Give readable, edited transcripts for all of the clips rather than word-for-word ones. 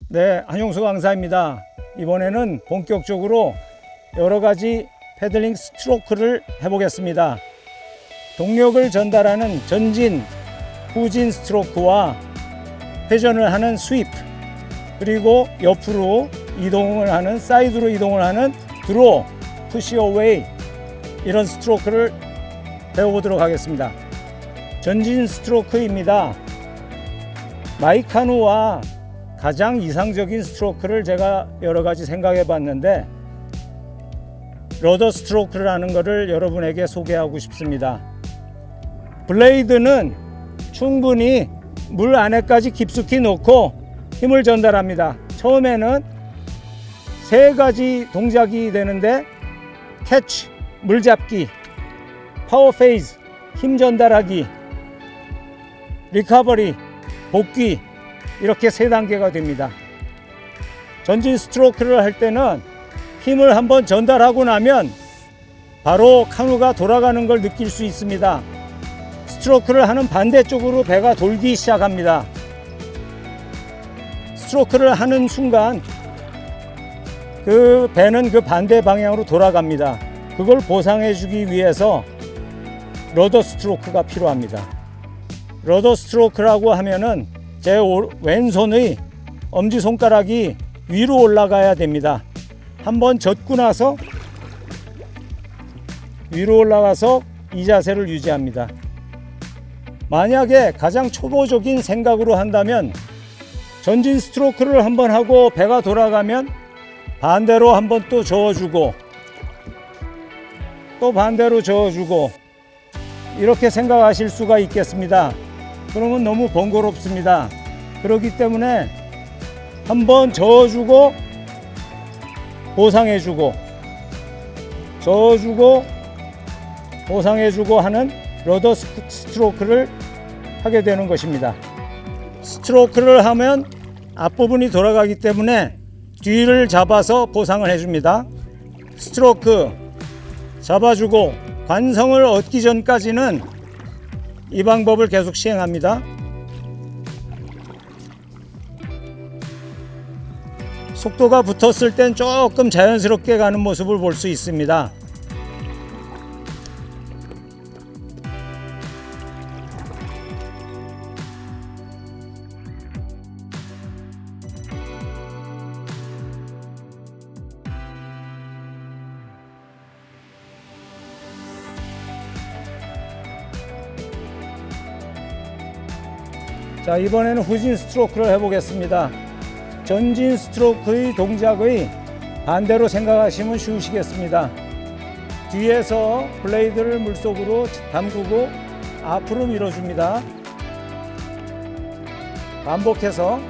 네, 한용수 강사입니다. 이번에는 본격적으로 여러 가지 패들링 스트로크를 해보겠습니다. 동력을 전달하는 전진, 후진 스트로크와 회전을 하는 스윕, 그리고 옆으로 이동을 하는, 사이드로 이동을 하는 드로우, 푸시 어웨이, 이런 스트로크를 배워보도록 하겠습니다. 전진 스트로크입니다. 마이카누와 가장 이상적인 스트로크를 제가 여러 가지 생각해 봤는데, 러더 스트로크를 하는 것을 여러분에게 소개하고 싶습니다. 블레이드는 충분히 물 안에까지 깊숙이 넣고 힘을 전달합니다. 처음에는 세 가지 동작이 되는데, 캐치, 물 잡기, 파워 페이즈, 힘 전달하기, 리커버리, 복귀, 이렇게 세 단계가 됩니다. 전진 스트로크를 할 때는 힘을 한번 전달하고 나면 바로 카누가 돌아가는 걸 느낄 수 있습니다. 스트로크를 하는 반대쪽으로 배가 돌기 시작합니다. 스트로크를 하는 순간 그 배는 그 반대 방향으로 돌아갑니다. 그걸 보상해 주기 위해서 러더 스트로크가 필요합니다. 러더 스트로크라고 하면은 제 왼손의 엄지손가락이 위로 올라가야 됩니다. 한번 젓고 나서 위로 올라가서 이 자세를 유지합니다. 만약에 가장 초보적인 생각으로 한다면 전진 스트로크를 한번 하고 배가 돌아가면 반대로 한번 또 저어주고 또 반대로 저어주고 이렇게 생각하실 수가 있겠습니다. 그러면 너무 번거롭습니다. 그렇기 때문에 한번 저어주고 보상해주고 저어주고 보상해주고 하는 러더 스트로크를 하게 되는 것입니다. 스트로크를 하면 앞부분이 돌아가기 때문에 뒤를 잡아서 보상을 해줍니다. 스트로크 잡아주고 관성을 얻기 전까지는 이 방법을 계속 시행합니다. 속도가 붙었을 땐 조금 자연스럽게 가는 모습을 볼 수 있습니다. 자, 이번에는 후진 스트로크를 해보겠습니다. 전진 스트로크의 동작의 반대로 생각하시면 쉬우시겠습니다. 뒤에서 블레이드를 물속으로 담그고 앞으로 밀어줍니다. 반복해서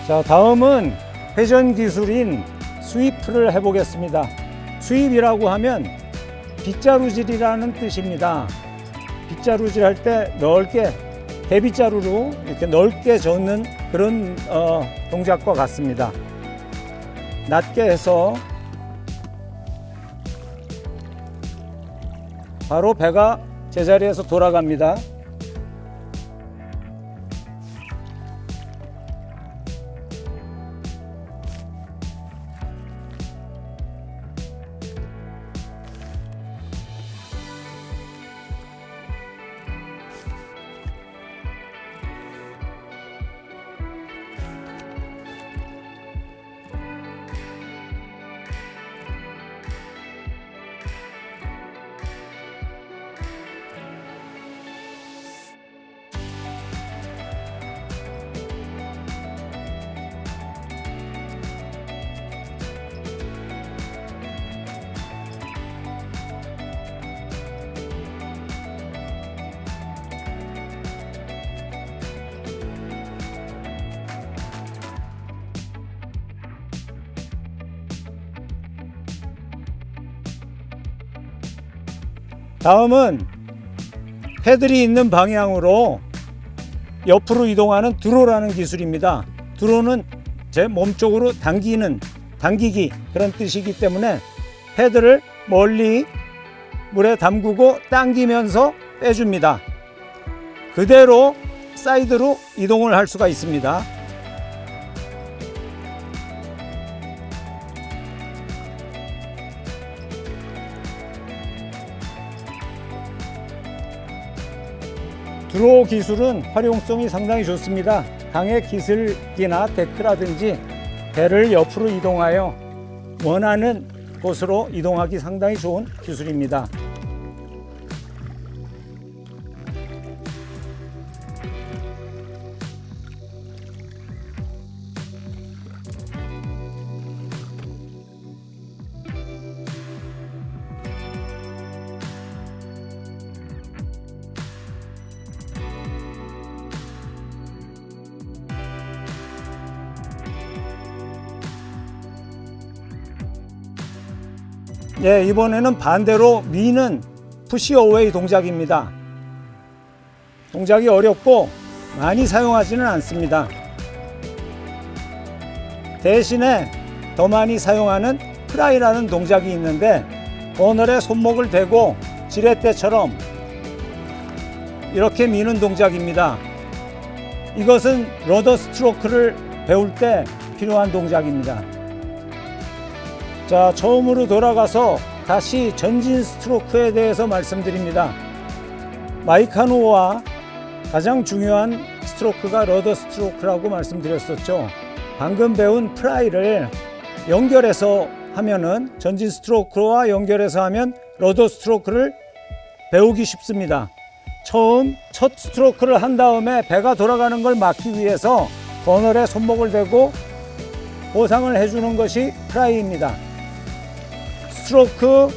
자, 다음은 회전 기술인 스윕을 해보겠습니다. 스윕이라고 하면 빗자루질이라는 뜻입니다. 빗자루질 할 때 넓게 대빗자루로 이렇게 넓게 젓는 그런 동작과 같습니다. 낮게 해서 바로 배가 제자리에서 돌아갑니다. 다음은 패들이 있는 방향으로 옆으로 이동하는 드로라는 기술입니다. 드로는 제 몸쪽으로 당기기 그런 뜻이기 때문에 패드를 멀리 물에 담그고 당기면서 빼줍니다. 그대로 사이드로 이동을 할 수가 있습니다. 드로우 기술은 활용성이 상당히 좋습니다. 강의 기슭이나 데크라든지 배를 옆으로 이동하여 원하는 곳으로 이동하기 상당히 좋은 기술입니다. 예, 이번에는 반대로 미는 푸시 어웨이 동작입니다. 동작이 어렵고 많이 사용하지는 않습니다. 대신에 더 많이 사용하는 프라이라는 동작이 있는데 버널에 손목을 대고 지렛대처럼 이렇게 미는 동작입니다. 이것은 러더 스트로크를 배울 때 필요한 동작입니다. 자, 처음으로 돌아가서 다시 전진 스트로크에 대해서 말씀드립니다. 마이카노와 가장 중요한 스트로크가 러더 스트로크라고 말씀드렸었죠. 방금 배운 프라이를 연결해서 하면은 전진 스트로크와 연결해서 하면 러더 스트로크를 배우기 쉽습니다. 처음 첫 스트로크를 한 다음에 배가 돌아가는 걸 막기 위해서 버널에 손목을 대고 보상을 해주는 것이 프라이입니다. 스트로크,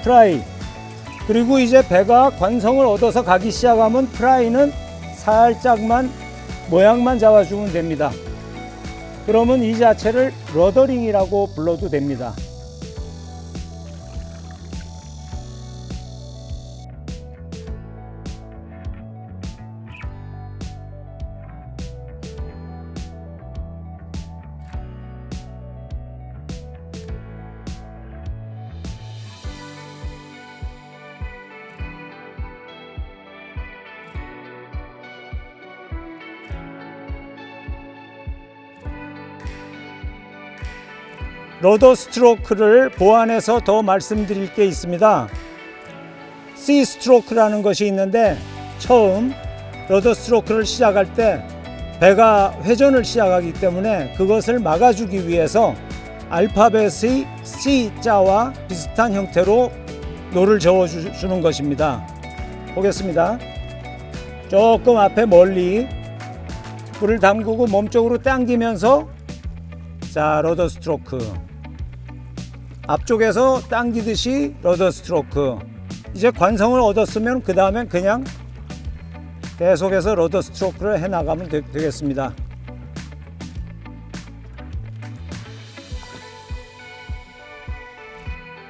프라이, 그리고 이제 배가 관성을 얻어서 가기 시작하면 프라이는 살짝만 모양만 잡아주면 됩니다. 그러면 이 자체를 러더링이라고 불러도 됩니다. 러더 스트로크를 보완해서 더 말씀드릴 게 있습니다. C 스트로크라는 것이 있는데 처음 러더 스트로크를 시작할 때 배가 회전을 시작하기 때문에 그것을 막아주기 위해서 알파벳의 C 자와 비슷한 형태로 노를 저어주는 것입니다. 보겠습니다. 조금 앞에 멀리 불을 담그고 몸쪽으로 당기면서 자, 러더 스트로크. 앞쪽에서 당기듯이 러더 스트로크. 이제 관성을 얻었으면 그 다음엔 그냥 계속해서 러더 스트로크를 해나가면 되겠습니다.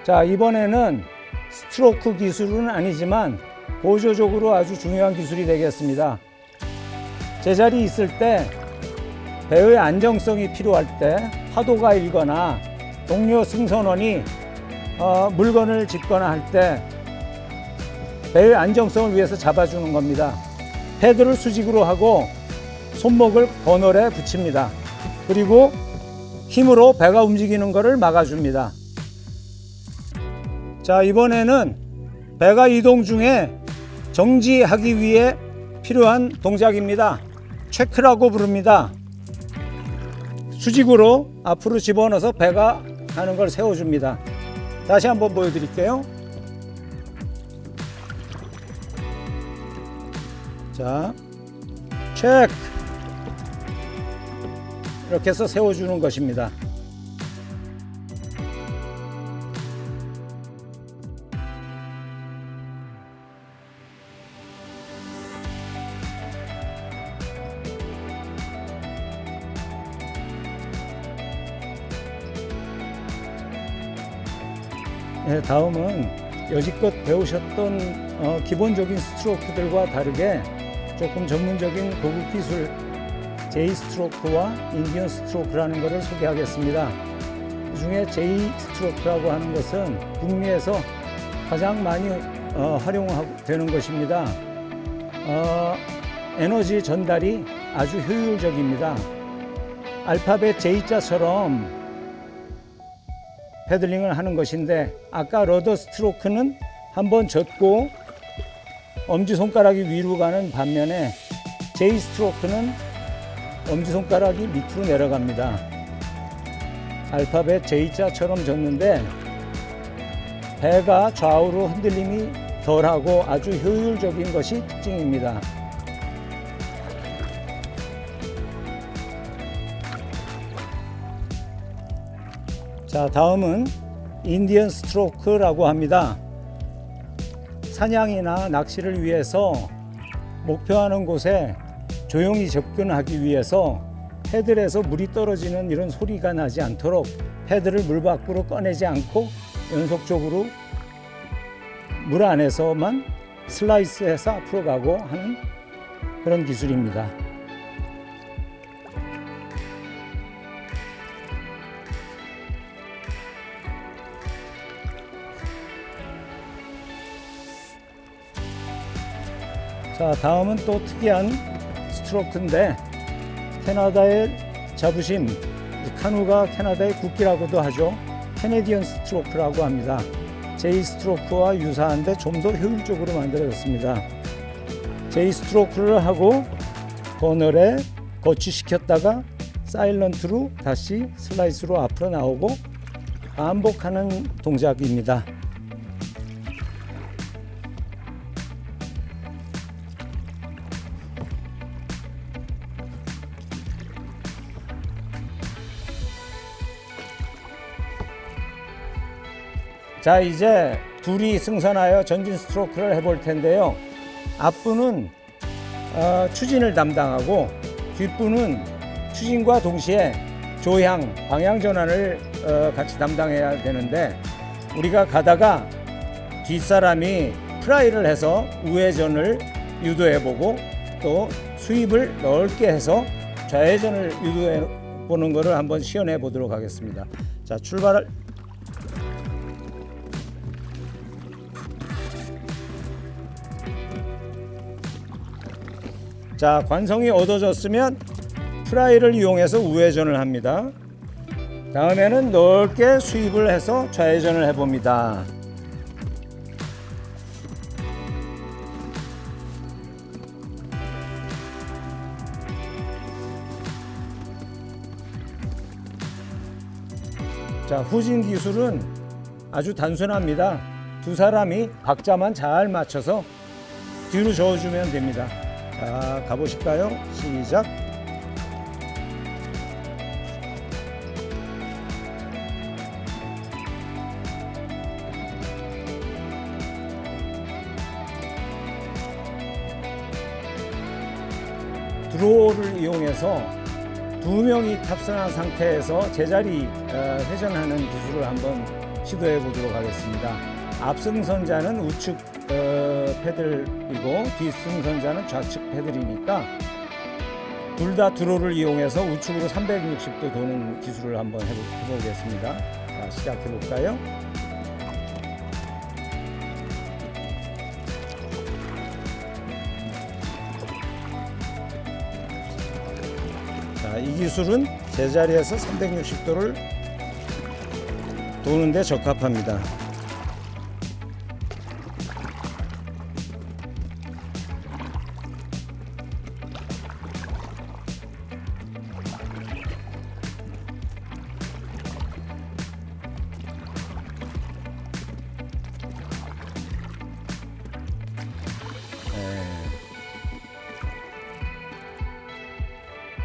자, 이번에는 스트로크 기술은 아니지만 보조적으로 아주 중요한 기술이 되겠습니다. 제자리 있을 때 배의 안정성이 필요할 때 파도가 일거나 동료 승선원이 물건을 짚거나 할 때 배의 안정성을 위해서 잡아주는 겁니다. 패드를 수직으로 하고 손목을 버널에 붙입니다. 그리고 힘으로 배가 움직이는 것을 막아줍니다. 자, 이번에는 배가 이동 중에 정지하기 위해 필요한 동작입니다. 체크라고 부릅니다. 수직으로 앞으로 집어넣어서 배가 가는 걸 세워줍니다. 다시 한번 보여드릴게요. 자, 체크. 이렇게 해서 세워주는 것입니다. 네, 다음은 여지껏 배우셨던 기본적인 스트로크들과 다르게 조금 전문적인 고급 기술 J 스트로크와 인디언 스트로크라는 것을 소개하겠습니다. 그 중에 J 스트로크라고 하는 것은 북미에서 가장 많이 활용되는 것입니다. 에너지 전달이 아주 효율적입니다. 알파벳 J자처럼 패들링을 하는 것인데, 아까 러더 스트로크는 한번 젓고 엄지손가락이 위로 가는 반면에 J 스트로크는 엄지손가락이 밑으로 내려갑니다. 알파벳 J자처럼 젓는데 배가 좌우로 흔들림이 덜하고 아주 효율적인 것이 특징입니다. 자, 다음은 인디언 스트로크라고 합니다. 사냥이나 낚시를 위해서 목표하는 곳에 조용히 접근하기 위해서 패들에서 물이 떨어지는 이런 소리가 나지 않도록 패들을 물 밖으로 꺼내지 않고 연속적으로 물 안에서만 슬라이스해서 앞으로 가고 하는 그런 기술입니다. 자, 다음은 또 특이한 스트로크인데, 캐나다의 자부심, 카누가 캐나다의 국기라고도 하죠. 캐네디언 스트로크라고 합니다. J 스트로크와 유사한데 좀 더 효율적으로 만들어졌습니다. J 스트로크를 하고 버널에 거치시켰다가 사일런트로 다시 슬라이스로 앞으로 나오고 반복하는 동작입니다. 자, 이제 둘이 승선하여 전진 스트로크를 해볼 텐데요. 앞부는 추진을 담당하고 뒷부는 추진과 동시에 조향, 방향 전환을 같이 담당해야 되는데, 우리가 가다가 뒷사람이 트라이를 해서 우회전을 유도해보고 또 수입을 넓게 해서 좌회전을 유도해보는 것을 한번 시연해 보도록 하겠습니다. 자, 출발을. 자, 관성이 얻어졌으면 트라이를 이용해서 우회전을 합니다. 다음에는 넓게 수입을 해서 좌회전을 해봅니다. 자, 후진 기술은 아주 단순합니다. 두 사람이 박자만 잘 맞춰서 뒤로 저어주면 됩니다. 자, 가보실까요? 시작. 드로우를 이용해서 두 명이 탑승한 상태에서 제자리 회전하는 기술을 한번 시도해 보도록 하겠습니다. 앞승선자는 우측 패들이고 뒷승선자는 좌측 패들이니까 둘 다 드로우를 이용해서 우측으로 360도 도는 기술을 한번 해보겠습니다. 자, 시작해 볼까요? 자, 이 기술은 제자리에서 360도를 도는데 적합합니다.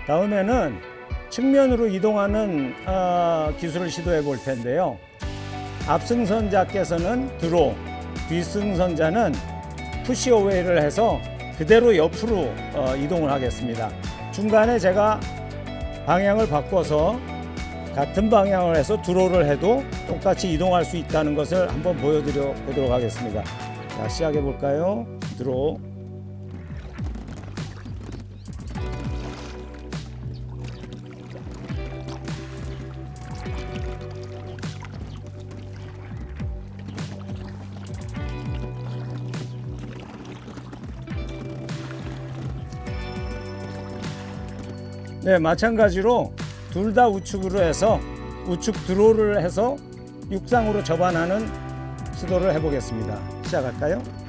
다음에는 측면으로 이동하는 기술을 시도해 볼 텐데요. 앞승선자께서는 드로, 뒷승선자는 푸시어웨이를 해서 그대로 옆으로 이동을 하겠습니다. 중간에 제가 방향을 바꿔서 같은 방향을 해서 드로우를 해도 똑같이 이동할 수 있다는 것을 한번 보여드려 보도록 하겠습니다. 자, 시작해 볼까요? 드로우. 네, 마찬가지로 둘 다 우측으로 해서 우측 드로우를 해서 육상으로 접안하는 시도를 해보겠습니다. 시작할까요?